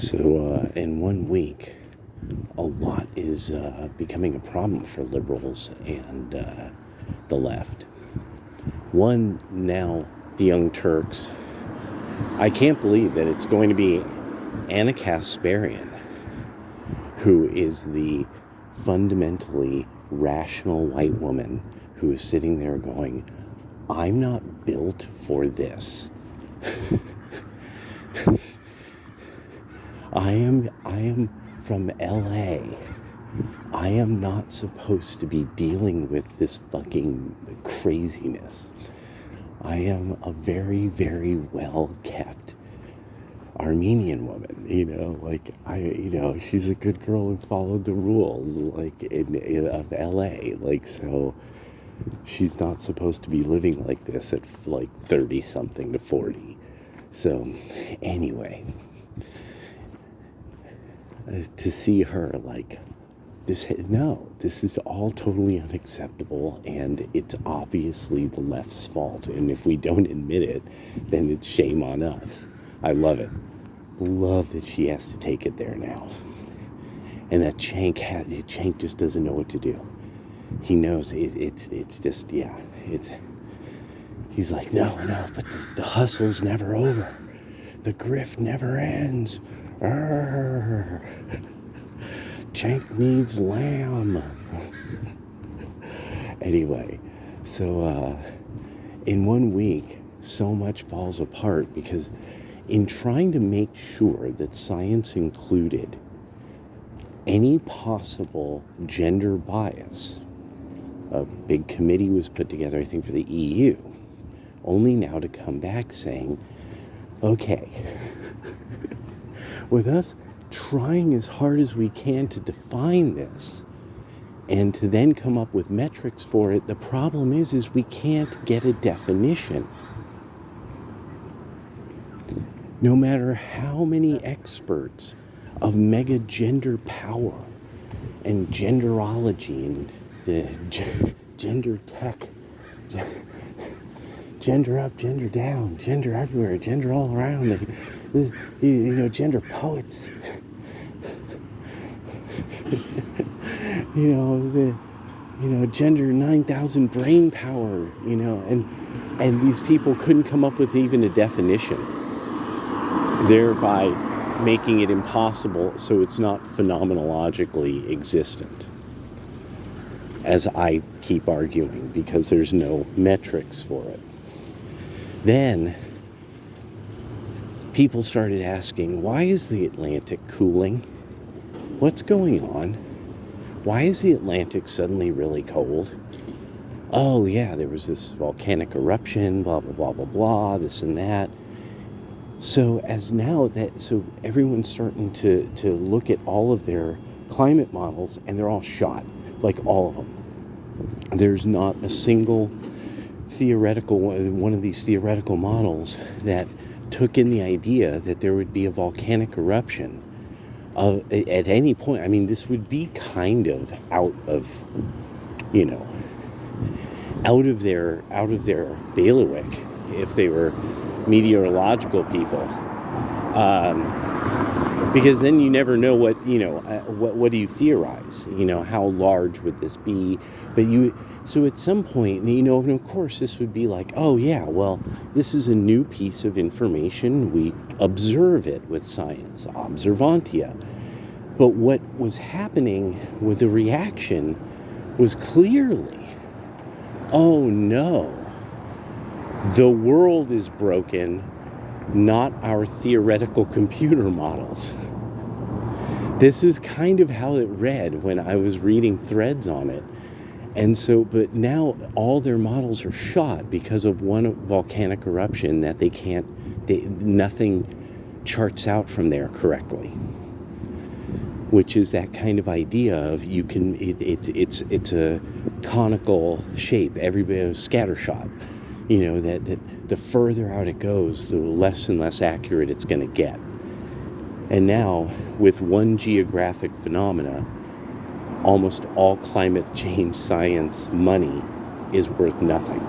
So in 1 week, a lot is becoming a problem for liberals and the left. One, now the Young Turks. I can't believe that it's going to be Anna Kasparian, who is the fundamentally rational white woman who is sitting there going, I'm not built for this. I am from LA. I am not supposed to be dealing with this fucking craziness. I am a very, very well-kept Armenian woman, she's a good girl who followed the rules, of LA, so she's not supposed to be living like this at 30-something to 40. So, anyway, to see her this is all totally unacceptable, and it's obviously the left's fault, and if we don't admit it, then it's shame on us. I love it. Love that she has to take it there now. And that Cenk just doesn't know what to do. He knows it's just, he's like, no, but the hustle's never over. The grift never ends. Cenk needs lamb. Anyway, so in 1 week, so much falls apart because in trying to make sure that science included any possible gender bias, a big committee was put together, I think, for the EU, only now to come back saying, okay, with us trying as hard as we can to define this and to then come up with metrics for it, the problem is we can't get a definition. No matter how many experts of mega gender power and genderology and the gender tech, gender up, gender down, gender everywhere, gender all around, gender poets, gender 9,000 brain power, and these people couldn't come up with even a definition, thereby making it impossible so it's not phenomenologically existent, as I keep arguing, because there's no metrics for it. Then people started asking, why is the Atlantic cooling? What's going on? Why is the Atlantic suddenly really cold? Oh yeah, there was this volcanic eruption, blah, blah, blah, blah, blah, this and that. So so everyone's starting to look at all of their climate models, and they're all shot, all of them. There's not a single one of these theoretical models that took in the idea that there would be a volcanic eruption at any point. I mean, this would be kind of out of their bailiwick if they were meteorological people, because then you never know what do you theorize, how large would this be, so at some point, and of course this would be oh yeah, well, this is a new piece of information, we observe it with science, observantia. But what was happening with the reaction was clearly, oh no, the world is broken, not our theoretical computer models. This is kind of how it read when I was reading threads on it. And so, but now all their models are shot because of one volcanic eruption that nothing charts out from there correctly. Which is that kind of idea of it's a conical shape, everybody scattershot. That the further out it goes, the less and less accurate it's going to get. And now, with one geographic phenomena, almost all climate change science money is worth nothing.